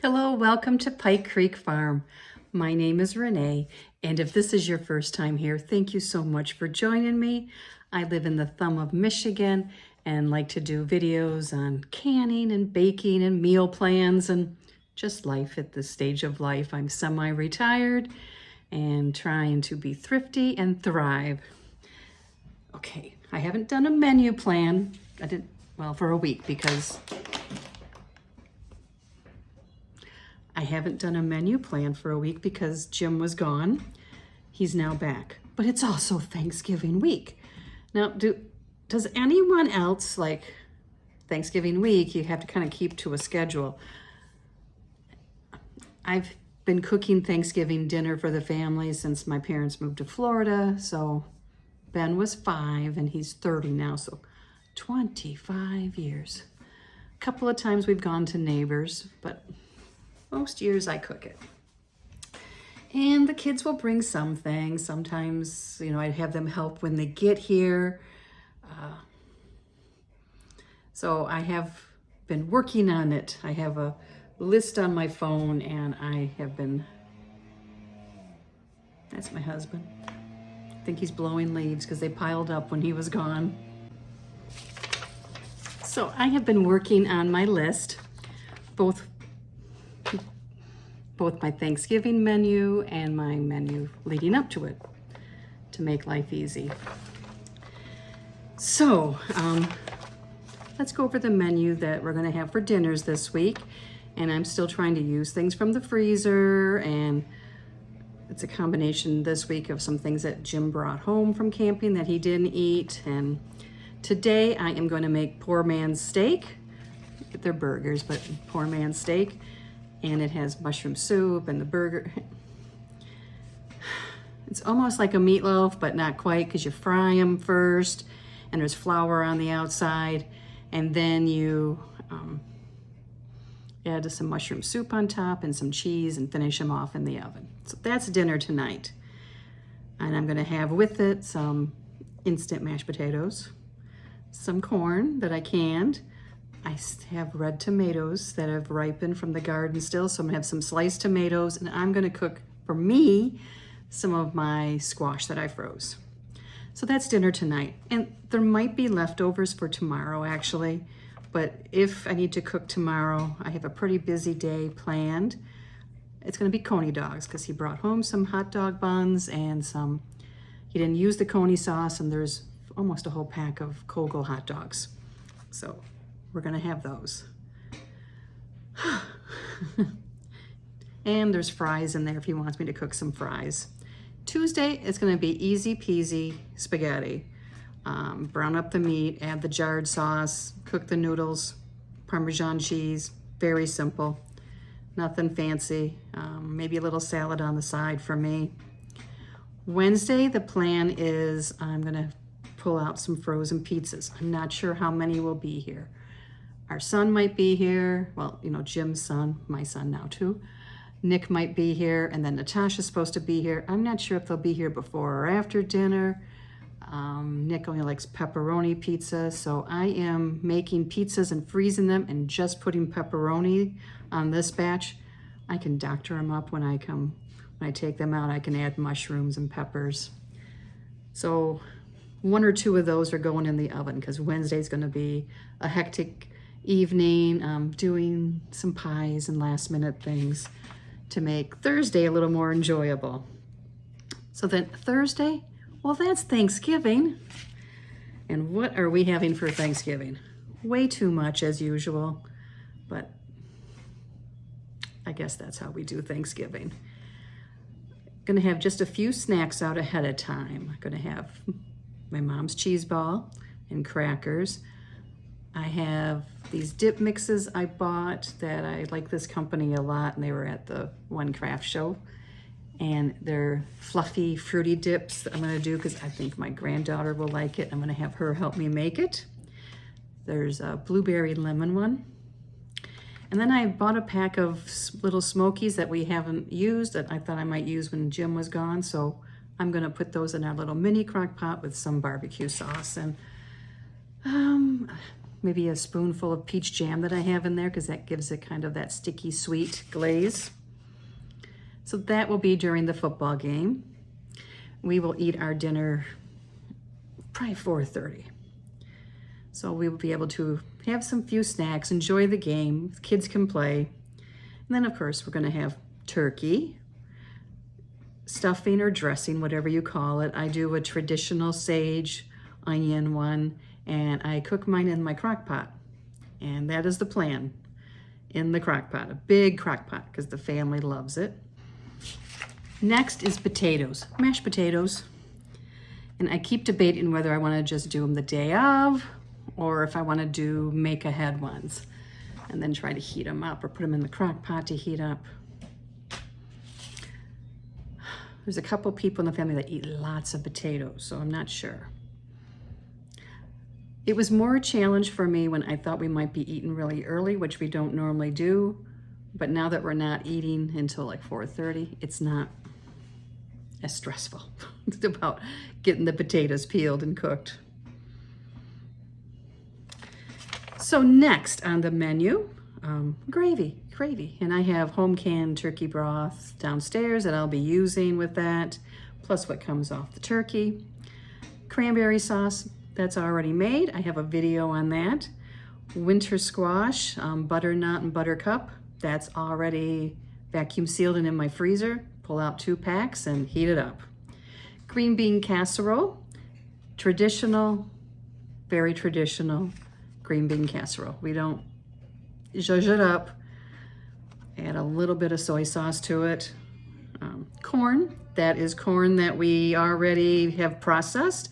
Hello, welcome to Pike Creek Farm. My name is Renee, and if this is your first time here, thank you so much for joining me. I live in the thumb of Michigan and like to do videos on canning and baking and meal plans and just life at this stage of life. I'm semi-retired and trying to be thrifty and thrive. Okay, I haven't done a menu plan. For a week because I haven't done a menu plan for a week because Jim was gone. He's now back, but it's also Thanksgiving week. Now, does anyone else, like Thanksgiving week, you have to kind of keep to a schedule? I've been cooking Thanksgiving dinner for the family since my parents moved to Florida. So Ben was 5 and he's 30 now, so 25 years. A couple of times we've gone to neighbors, but most years I cook it. And the kids will bring some things. Sometimes, I'd have them help when they get here. So I have been working on it. I have a list on my phone and I have been, that's my husband. I think he's blowing leaves because they piled up when he was gone. So I have been working on my list, both my Thanksgiving menu and my menu leading up to it to make life easy. So let's go over the menu that we're going to have for dinners this week. And I'm still trying to use things from the freezer, and it's a combination this week of some things that Jim brought home from camping that he didn't eat. And today I am going to make poor man's steak. They're burgers, but poor man's steak. And it has mushroom soup and the burger. It's almost like a meatloaf, but not quite, because you fry them first and there's flour on the outside. And then you add some mushroom soup on top and some cheese and finish them off in the oven. So that's dinner tonight. And I'm gonna have with it some instant mashed potatoes, some corn that I canned. I have red tomatoes that have ripened from the garden still, so I'm gonna have some sliced tomatoes, and I'm gonna cook, for me, some of my squash that I froze. So that's dinner tonight. And there might be leftovers for tomorrow, actually, but if I need to cook tomorrow, I have a pretty busy day planned. It's gonna be coney dogs, because he brought home some hot dog buns and he didn't use the coney sauce, and there's almost a whole pack of Kogel hot dogs. So we're gonna have those. And there's fries in there if he wants me to cook some fries. Tuesday is gonna be easy peasy spaghetti. Brown up the meat, add the jarred sauce, cook the noodles, Parmesan cheese, very simple, nothing fancy. Maybe a little salad on the side for me. Wednesday, the plan is I'm gonna pull out some frozen pizzas. I'm not sure how many will be here. Our son might be here. Well, Jim's son, my son now too. Nick might be here, and then Natasha's supposed to be here. I'm not sure if they'll be here before or after dinner. Nick only likes pepperoni pizza, so I am making pizzas and freezing them and just putting pepperoni on this batch. I can doctor them up when I take them out. I can add mushrooms and peppers. So 1 or 2 of those are going in the oven, because Wednesday's gonna be a hectic evening, doing some pies and last minute things to make Thursday a little more enjoyable. So then Thursday, well, that's Thanksgiving. And what are we having for Thanksgiving? Way too much as usual, but I guess that's how we do Thanksgiving. Gonna have just a few snacks out ahead of time. Gonna have my mom's cheese ball and crackers. I have these dip mixes I bought that I like this company a lot, and they were at the one craft show. And they're fluffy, fruity dips that I'm gonna do because I think my granddaughter will like it. I'm gonna have her help me make it. There's a blueberry lemon one. And then I bought a pack of little Smokies that we haven't used that I thought I might use when Jim was gone. So I'm gonna put those in our little mini crock pot with some barbecue sauce. And maybe a spoonful of peach jam that I have in there because that gives it kind of that sticky sweet glaze. So that will be during the football game. We will eat our dinner probably 4:30. So we will be able to have some few snacks, enjoy the game, kids can play. And then of course we're gonna have turkey, stuffing or dressing, whatever you call it. I do a traditional sage onion one, and I cook mine in my crock pot. And that is the plan, in the crock pot, a big crock pot, because the family loves it. Next is potatoes, mashed potatoes. And I keep debating whether I want to just do them the day of, or if I want to do make ahead ones, and then try to heat them up or put them in the crock pot to heat up. There's a couple people in the family that eat lots of potatoes, so I'm not sure. It was more a challenge for me when I thought we might be eating really early, which we don't normally do. But now that we're not eating until like 4:30, it's not as stressful. It's about getting the potatoes peeled and cooked. So next on the menu, gravy. And I have home canned turkey broth downstairs that I'll be using with that, plus what comes off the turkey. Cranberry sauce, that's already made. I have a video on that. Winter squash, butternut and buttercup, that's already vacuum sealed and in my freezer. Pull out 2 packs and heat it up. Green bean casserole, traditional, very traditional green bean casserole. We don't zhuzh it up. Add a little bit of soy sauce to it. Corn, that is corn that we already have processed.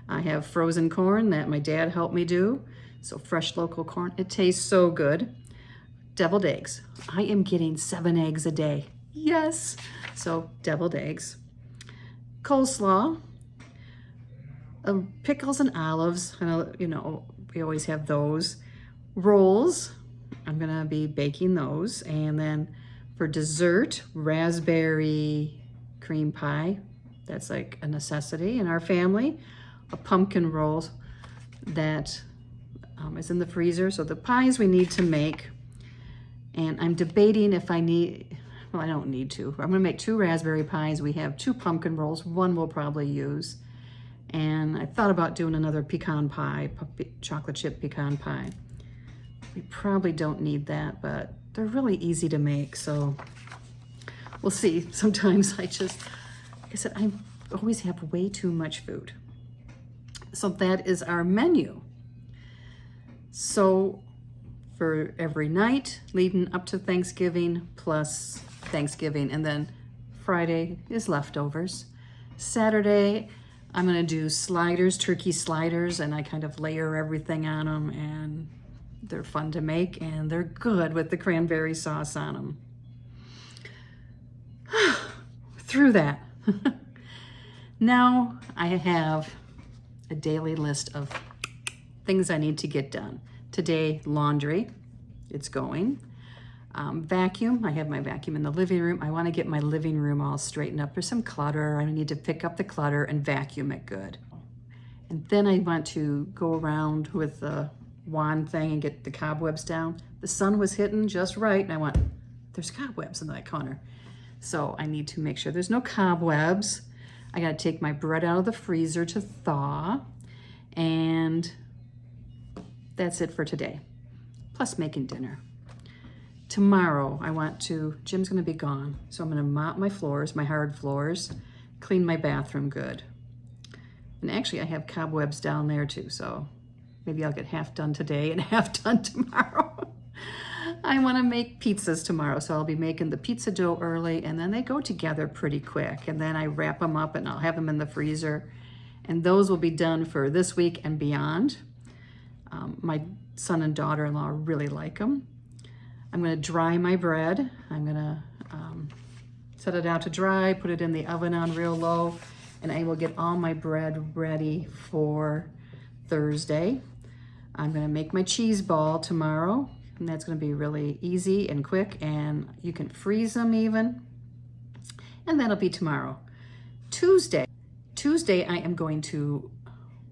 I have frozen corn that my dad helped me do. So fresh local corn, it tastes so good. Deviled eggs. I am getting 7 eggs a day. Yes. So deviled eggs. Coleslaw. Pickles and olives. You know, we always have those. Rolls. I'm gonna be baking those. And then for dessert, raspberry cream pie. That's like a necessity in our family. A pumpkin roll that is in the freezer. So the pies we need to make. And I'm debating if I need, well, I don't need to. I'm gonna make 2 raspberry pies. We have 2 pumpkin rolls. One we'll probably use. And I thought about doing another pecan pie, chocolate chip pecan pie. We probably don't need that, but they're really easy to make. So we'll see. Sometimes like I said, I always have way too much food. So that is our menu. So for every night leading up to Thanksgiving plus Thanksgiving, and then Friday is leftovers. Saturday, I'm gonna do sliders, turkey sliders, and I kind of layer everything on them, and they're fun to make, and they're good with the cranberry sauce on them. Through that. Now I have a daily list of things I need to get done. Today, laundry, it's going. Vacuum, I have my vacuum in the living room. I want to get my living room all straightened up. There's some clutter. I need to pick up the clutter and vacuum it good. And then I want to go around with the wand thing and get the cobwebs down. The sun was hitting just right, and I went, there's cobwebs in that corner. So I need to make sure there's no cobwebs. I gotta take my bread out of the freezer to thaw, and that's it for today. Plus making dinner. Tomorrow, Jim's gonna be gone, so I'm gonna mop my floors, my hard floors, clean my bathroom good. And actually I have cobwebs down there too, so maybe I'll get half done today and half done tomorrow. I wanna make pizzas tomorrow, so I'll be making the pizza dough early, and then they go together pretty quick, and then I wrap them up and I'll have them in the freezer, and those will be done for this week and beyond. My son and daughter-in-law really like them. I'm gonna dry my bread. I'm gonna set it out to dry, put it in the oven on real low, and I will get all my bread ready for Thursday. I'm gonna make my cheese ball tomorrow, and that's gonna be really easy and quick, and you can freeze them even. And that'll be tomorrow. Tuesday I am going to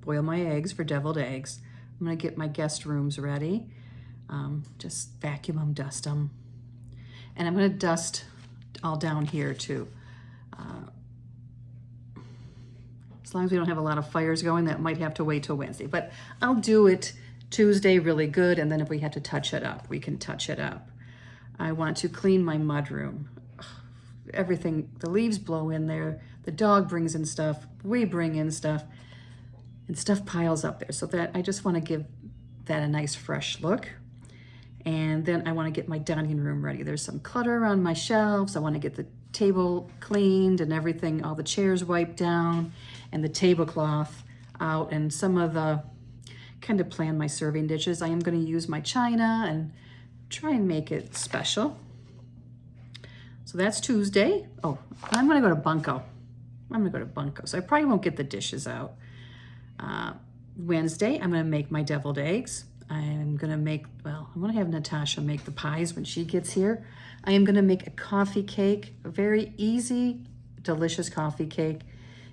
boil my eggs for deviled eggs. I'm gonna get my guest rooms ready. Just vacuum them, dust them. And I'm gonna dust all down here too. As long as we don't have a lot of fires going, that might have to wait till Wednesday. But I'll do it Tuesday really good, and then if we have to touch it up, we can touch it up. I want to clean my mudroom. Everything, the leaves blow in there, the dog brings in stuff, we bring in stuff, and stuff piles up there. So that I just want to give that a nice fresh look. And then I want to get my dining room ready. There's some clutter on my shelves. I want to get the table cleaned and everything, all the chairs wiped down and the tablecloth out, and some of the kind of plan my serving dishes. I am going to use my china and try and make it special. So that's Tuesday. Oh, I'm going to go to Bunko. So I probably won't get the dishes out. Wednesday, I'm going to make my deviled eggs. I'm going to make, well, I'm going to have Natasha make the pies when she gets here. I am going to make a coffee cake, a very easy, delicious coffee cake.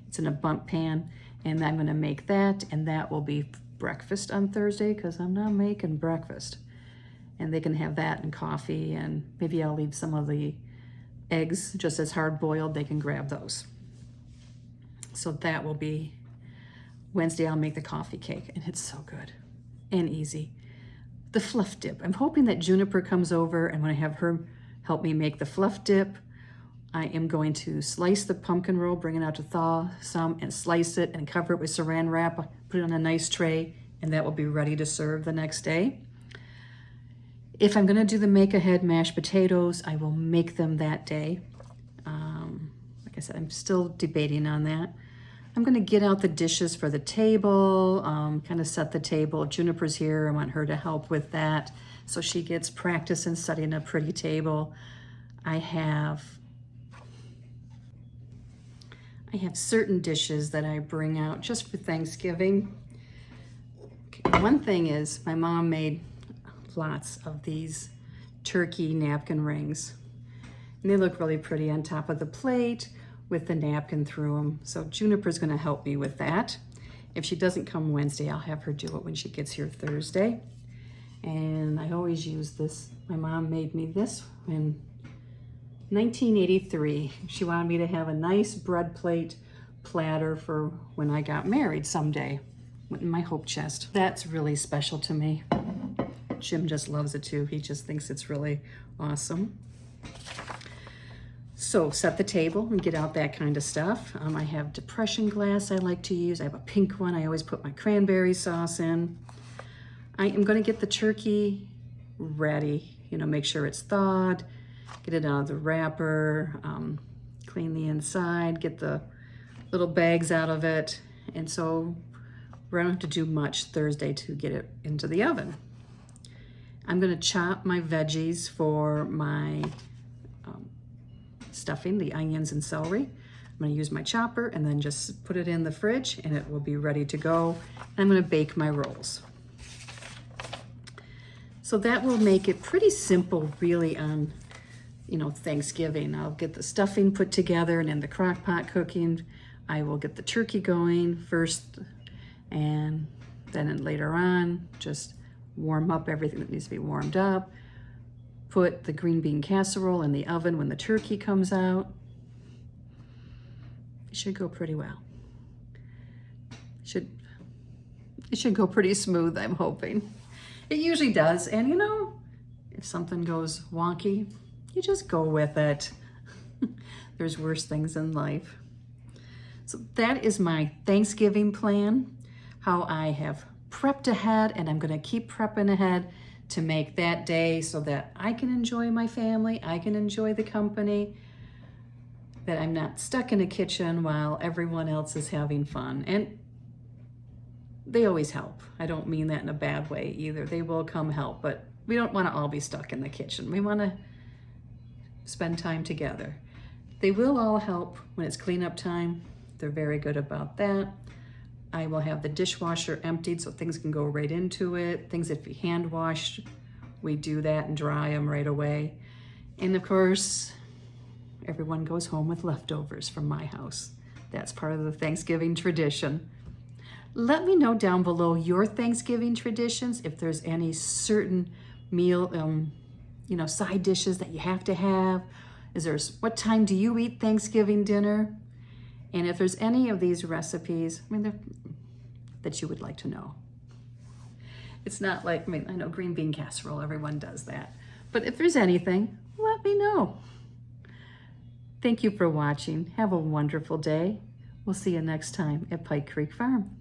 It's in a bump pan, and I'm going to make that, and that will be breakfast on Thursday because I'm not making breakfast. And they can have that and coffee, and maybe I'll leave some of the eggs just as hard boiled. They can grab those. So that will be Wednesday. I'll make the coffee cake, and it's so good and easy. The fluff dip. I'm hoping that Juniper comes over, and when I have her help me make the fluff dip, I am going to slice the pumpkin roll, bring it out to thaw some, and slice it and cover it with saran wrap, put it on a nice tray, and that will be ready to serve the next day. If I'm going to do the make-ahead mashed potatoes, I will make them that day. Like I said, I'm still debating on that. I'm going to get out the dishes for the table, kind of set the table. If Juniper's here, I want her to help with that so she gets practice in setting a pretty table. I have certain dishes that I bring out just for Thanksgiving. Okay, one thing is my mom made lots of these turkey napkin rings, and they look really pretty on top of the plate with the napkin through them. So Juniper's going to help me with that. If she doesn't come Wednesday, I'll have her do it when she gets here Thursday. And I always use this. My mom made me this in 1983. She wanted me to have a nice bread plate platter for when I got married someday. Went in my hope chest. That's really special to me. Jim just loves it too. He just thinks it's really awesome. So set the table and get out that kind of stuff. I have depression glass I like to use. I have a pink one. I always put my cranberry sauce in. I am going to get the turkey ready, make sure it's thawed, get it out of the wrapper, clean the inside, get the little bags out of it. And so we don't have to do much Thursday to get it into the oven. I'm going to chop my veggies for my stuffing, the onions and celery. I'm going to use my chopper and then just put it in the fridge, and it will be ready to go. And I'm going to bake my rolls. So that will make it pretty simple really on, Thanksgiving. I'll get the stuffing put together, and in the crock pot cooking, I will get the turkey going first, and then later on, just warm up everything that needs to be warmed up. Put the green bean casserole in the oven when the turkey comes out. It should go pretty well. It should go pretty smooth, I'm hoping. It usually does, and if something goes wonky, you just go with it. There's worse things in life. So that is my Thanksgiving plan, how I have prepped ahead, and I'm gonna keep prepping ahead to make that day so that I can enjoy my family, I can enjoy the company, that I'm not stuck in a kitchen while everyone else is having fun. And they always help. I don't mean that in a bad way either. They will come help, but we don't want to all be stuck in the kitchen. We want to spend time together. They will all help when it's cleanup time. They're very good about that. I will have the dishwasher emptied so things can go right into it. Things that be hand washed, we do that and dry them right away. And of course, everyone goes home with leftovers from my house. That's part of the Thanksgiving tradition. Let me know down below your Thanksgiving traditions, if there's any certain meal, side dishes that you have to have. What time do you eat Thanksgiving dinner? And if there's any of these recipes, that you would like to know. It's not like, I know green bean casserole, everyone does that. But if there's anything, let me know. Thank you for watching. Have a wonderful day. We'll see you next time at Pike Creek Farm.